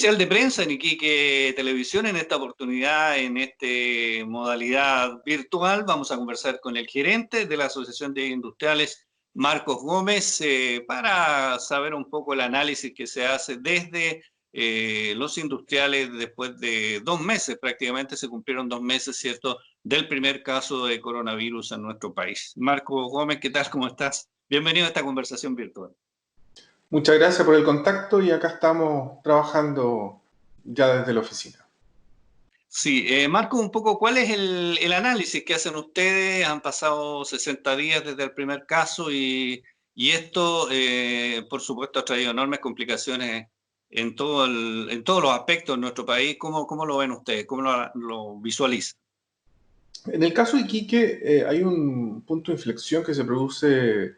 especial de prensa en Iquique Televisión. En esta oportunidad, en esta modalidad virtual, vamos a conversar con el gerente de la Asociación de Industriales, Marcos Gómez, para saber un poco el análisis que se hace desde los industriales después de 2 meses, prácticamente se cumplieron 2 meses, ¿cierto?, del primer caso de coronavirus en nuestro país. Marcos Gómez, ¿qué tal? ¿Cómo estás? Bienvenido a esta conversación virtual. Muchas gracias por el contacto y acá estamos trabajando ya desde la oficina. Sí, Marco, un poco, ¿cuál es el análisis que hacen ustedes? Han pasado 60 días desde el primer caso y esto, por supuesto, ha traído enormes complicaciones en en todos los aspectos de nuestro país. ¿Cómo lo ven ustedes? ¿Cómo lo visualizan? En el caso de Iquique, hay un punto de inflexión que se produce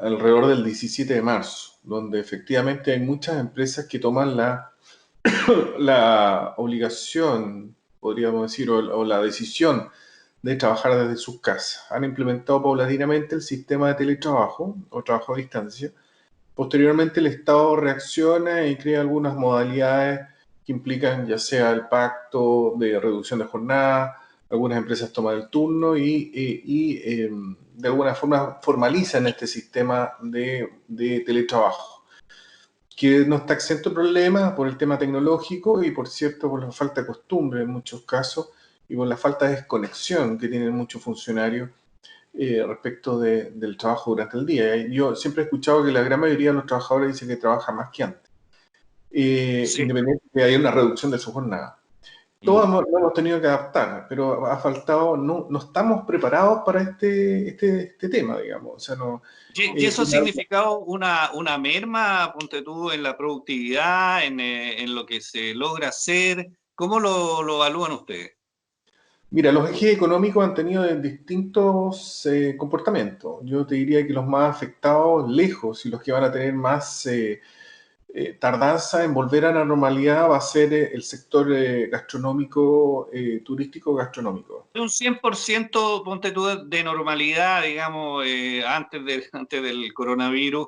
alrededor del 17 de marzo, donde efectivamente hay muchas empresas que toman la obligación, podríamos decir, o la decisión de trabajar desde sus casas. Han implementado paulatinamente el sistema de teletrabajo o trabajo a distancia. Posteriormente el Estado reacciona y crea algunas modalidades que implican ya sea el pacto de reducción de jornada, algunas empresas toman el turno y de alguna forma formalizan este sistema de teletrabajo, que no está exento de problemas por el tema tecnológico y, por cierto, por la falta de costumbre en muchos casos y por la falta de desconexión que tienen muchos funcionarios respecto del trabajo durante el día. Yo siempre he escuchado que la gran mayoría de los trabajadores dicen que trabaja más que antes, Sí. independiente de que haya una reducción de su jornada. Todos lo hemos tenido que adaptar, pero ha faltado, no estamos preparados para este tema, digamos. O sea, no, ¿Y eso ha significado una merma, ponte tú, en la productividad, en lo que se logra hacer? ¿Cómo lo evalúan ustedes? Mira, los ejes económicos han tenido distintos comportamientos. Yo te diría que los más afectados, lejos, y los que van a tener más tardanza en volver a la normalidad va a ser el sector gastronómico, turístico gastronómico. Un 100%, ponte tú, de normalidad, digamos, antes del coronavirus.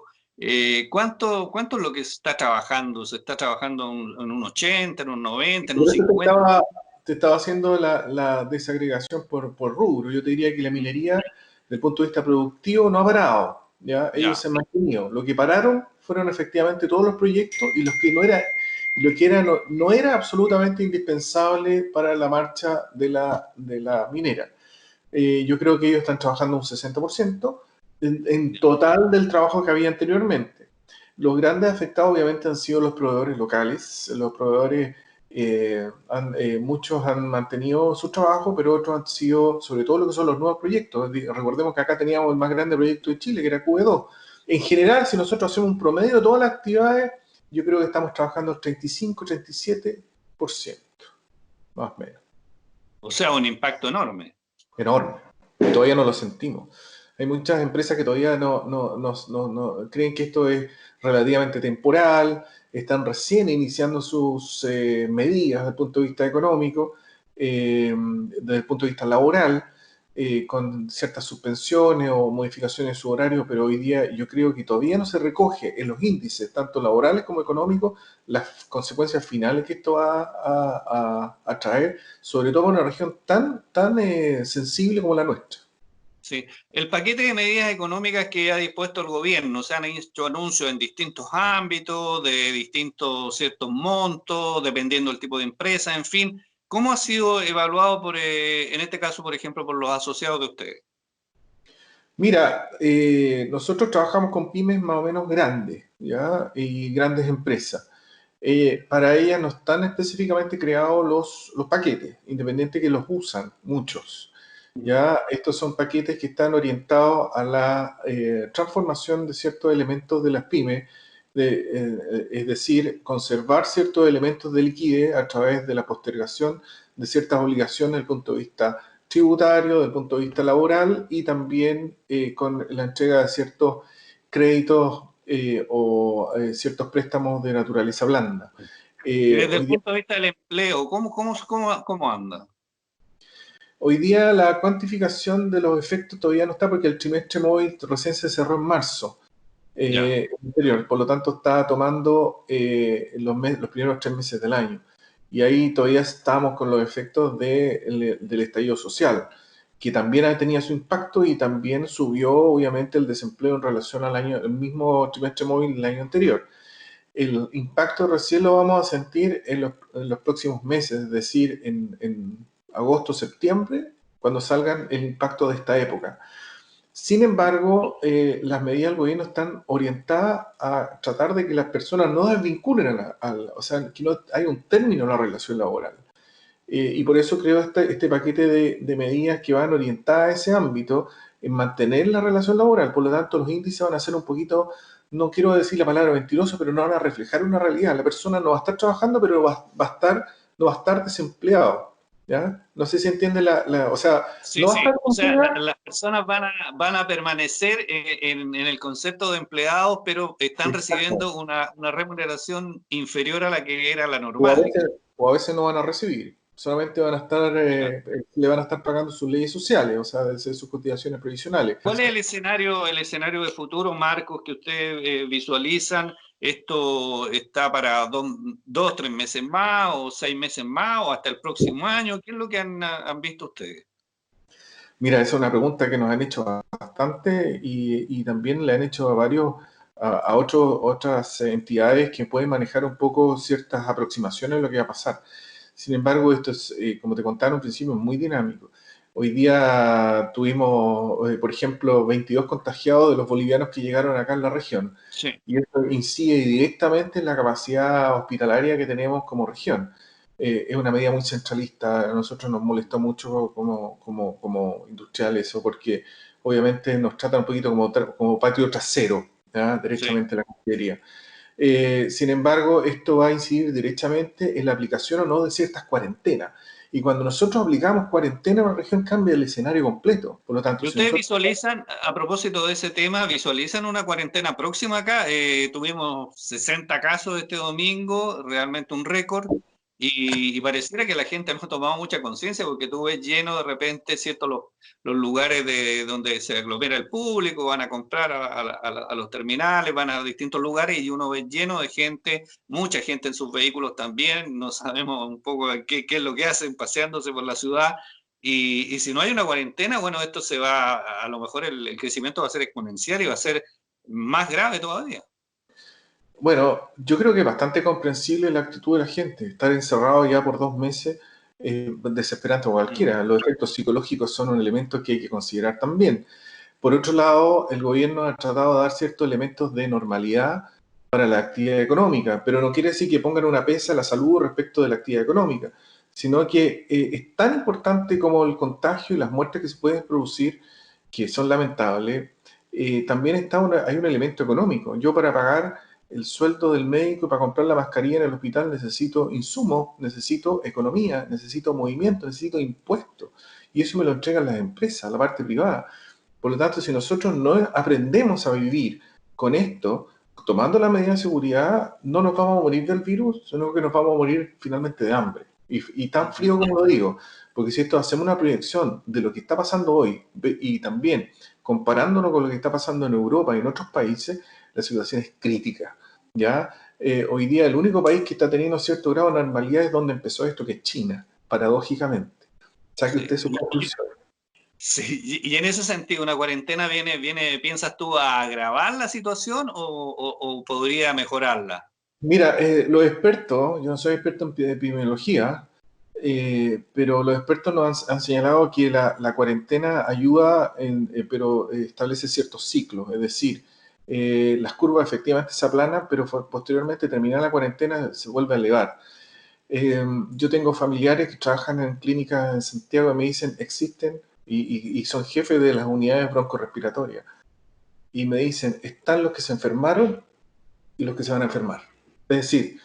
¿Cuánto es lo que se está trabajando? ¿Se está trabajando en un 80, en un 90, en un Por eso 50? te estaba haciendo la desagregación por rubro. Yo te diría que la minería, desde el punto de vista productivo, no ha parado. ¿Ya? Ellos Ya. se han mantenido. Lo que pararon fueron efectivamente todos los proyectos y los que no era, lo que era no era absolutamente indispensable para la marcha de la minera. Yo creo que ellos están trabajando un 60% en total del trabajo que había anteriormente. Los grandes afectados obviamente han sido los proveedores locales. Los proveedores, muchos han mantenido su trabajo, pero otros han sido, sobre todo lo que son los nuevos proyectos. Recordemos que acá teníamos el más grande proyecto de Chile, que era QE2. En general, si nosotros hacemos un promedio de todas las actividades, yo creo que estamos trabajando al 35-37%, más o menos. O sea, un impacto enorme. Enorme. Y todavía no lo sentimos. Hay muchas empresas que todavía no creen que esto es relativamente temporal, están recién iniciando sus medidas desde el punto de vista económico, desde el punto de vista laboral, con ciertas suspensiones o modificaciones de su horario, pero hoy día yo creo que todavía no se recoge en los índices, tanto laborales como económicos, las consecuencias finales que esto va a traer, sobre todo en una región tan sensible como la nuestra. Sí. El paquete de medidas económicas que ha dispuesto el gobierno, se han hecho anuncios en distintos ámbitos, de distintos ciertos montos, dependiendo del tipo de empresa, en fin. ¿Cómo ha sido evaluado en este caso, por ejemplo, por los asociados de ustedes? Mira, nosotros trabajamos con pymes más o menos grandes, ¿ya? Y grandes empresas. Para ellas no están específicamente creados los paquetes, independiente que los usan muchos. Ya, estos son paquetes que están orientados a la transformación de ciertos elementos de las pymes, es decir, conservar ciertos elementos de liquidez a través de la postergación de ciertas obligaciones desde el punto de vista tributario, desde el punto de vista laboral y también con la entrega de ciertos créditos ciertos préstamos de naturaleza blanda. Y desde el Hoy día punto de vista del empleo, ¿cómo anda? Hoy día la cuantificación de los efectos todavía no está porque el trimestre móvil recién se cerró en marzo. Ya, anterior. Por lo tanto, está tomando los primeros 3 meses del año. Y ahí todavía estamos con los efectos del estallido social, que también ha tenido su impacto y también subió, obviamente, el desempleo en relación el mismo trimestre móvil del año anterior. El impacto recién lo vamos a sentir en los próximos meses, es decir, en agosto, septiembre, cuando salgan el impacto de esta época. Sin embargo, las medidas del gobierno están orientadas a tratar de que las personas no desvinculen o sea, que no hay un término en la relación laboral. Y por eso creo este paquete de medidas que van orientadas a ese ámbito, en mantener la relación laboral. Por lo tanto, los índices van a ser un poquito, no quiero decir la palabra mentiroso, pero no van a reflejar una realidad. La persona no va a estar trabajando, pero no va a estar desempleado. ¿Ya? No sé si entiende o sea, sí, no va a sí. estar O con sea, pega. las personas van a permanecer en el concepto de empleados, pero están Exacto. recibiendo una remuneración inferior a la que era la O a normal, veces, digamos. o a veces no van a recibir. Solamente le van a estar pagando sus leyes sociales, o sea, sus cotizaciones previsionales. ¿Cuál es el escenario de futuro, Marcos, que ustedes visualizan? ¿Esto está para 3 meses más o 6 meses más o hasta el próximo año? ¿Qué es lo que han visto ustedes? Mira, esa es una pregunta que nos han hecho bastante y también le han hecho otras entidades que pueden manejar un poco ciertas aproximaciones de lo que va a pasar. Sin embargo, esto es, como te contaba en un principio, muy dinámico. Hoy día tuvimos, por ejemplo, 22 contagiados de los bolivianos que llegaron acá en la región. Sí, Y esto incide directamente en la capacidad hospitalaria que tenemos como región. Es una medida muy centralista. A nosotros nos molestó mucho como industriales eso, porque obviamente nos tratan un poquito como patio trasero, ¿ya? sí. Derechamente la Cancillería. Sin embargo, esto va a incidir directamente en la aplicación o no de ciertas cuarentenas. Y cuando nosotros aplicamos cuarentena en una región, cambia el escenario completo. Por lo tanto, ¿Y si ustedes nosotros... visualizan, a propósito de ese tema, visualizan una cuarentena próxima acá? Tuvimos 60 casos este domingo, realmente un récord, y pareciera que la gente no ha tomado mucha conciencia porque tú ves lleno de repente, ¿cierto? Los lugares donde se aglomera el público, van a comprar a los terminales, van a distintos lugares y uno ve lleno de gente, mucha gente en sus vehículos también, no sabemos un poco qué es lo que hacen paseándose por la ciudad. Y si no hay una cuarentena, bueno, esto se va, a lo mejor el crecimiento va a ser exponencial y va a ser más grave todavía. Bueno, yo creo que es bastante comprensible la actitud de la gente. Estar encerrado ya por 2 meses es desesperante a Mm. cualquiera. Los efectos psicológicos son un elemento que hay que considerar también. Por otro lado, el gobierno ha tratado de dar ciertos elementos de normalidad para la actividad económica, pero no quiere decir que pongan una pesa a la salud respecto de la actividad económica, sino que es tan importante como el contagio y las muertes que se pueden producir, que son lamentables. También hay un elemento económico. Yo, para pagar el sueldo del médico, para comprar la mascarilla en el hospital, necesito insumos, necesito economía, necesito movimiento, necesito impuestos. Y eso me lo entregan las empresas, la parte privada. Por lo tanto, si nosotros no aprendemos a vivir con esto, tomando las medidas de seguridad, no nos vamos a morir del virus, sino que nos vamos a morir finalmente de hambre. Y tan frío como lo digo, porque si esto hacemos una proyección de lo que está pasando hoy y también comparándonos con lo que está pasando en Europa y en otros países, la situación es crítica. ¿Ya? Hoy día el único país que está teniendo cierto grado de normalidad es donde empezó esto, que es China, paradójicamente. Saque Sí. usted su conclusión. Sí, y en ese sentido, ¿una cuarentena piensas tú, a agravar la situación o podría mejorarla? Mira, los expertos, yo no soy experto en epidemiología, pero los expertos nos han señalado que la cuarentena ayuda, pero establece ciertos ciclos, es decir, las curvas efectivamente se aplanan, pero posteriormente terminar la cuarentena se vuelve a elevar. Yo tengo familiares que trabajan en clínicas en Santiago y me dicen, existen, y son jefes de las unidades broncorespiratorias, y me dicen, están los que se enfermaron y los que se van a enfermar. Es decir,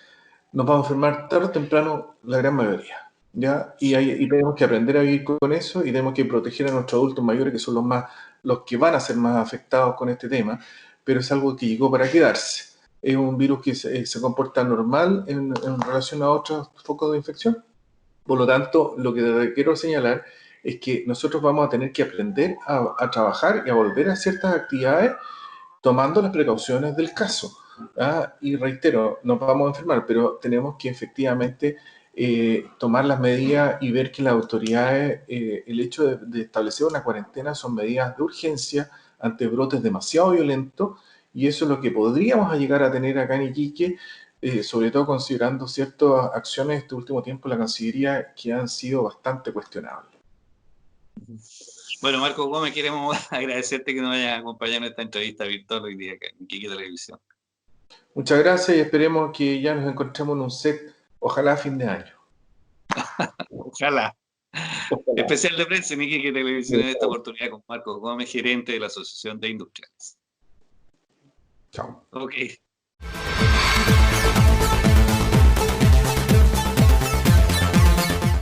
nos vamos a enfermar tarde o temprano la gran mayoría, ¿ya? Y tenemos que aprender a vivir con eso y tenemos que proteger a nuestros adultos mayores, que son los que van a ser más afectados con este tema, pero es algo que llegó para quedarse. Es un virus que se comporta normal en relación a otros focos de infección. Por lo tanto, lo que quiero señalar es que nosotros vamos a tener que aprender a trabajar y a volver a ciertas actividades tomando las precauciones del caso. Y reitero, nos vamos a enfermar, pero tenemos que efectivamente tomar las medidas y ver que las autoridades, el hecho de establecer una cuarentena son medidas de urgencia ante brotes demasiado violentos, y eso es lo que podríamos llegar a tener acá en Iquique, sobre todo considerando ciertas acciones de este último tiempo en la Cancillería que han sido bastante cuestionables. Bueno, Marcos Gómez, queremos agradecerte que nos hayas acompañado en esta entrevista virtual hoy día acá en Iquique Televisión. Muchas gracias y esperemos que ya nos encontremos en un set, ojalá a fin de año. Ojalá. Ojalá. Especial de prensa en Iquique Televisión en esta oportunidad con Marcos Gómez, gerente de la Asociación de Industriales. Chao. Ok.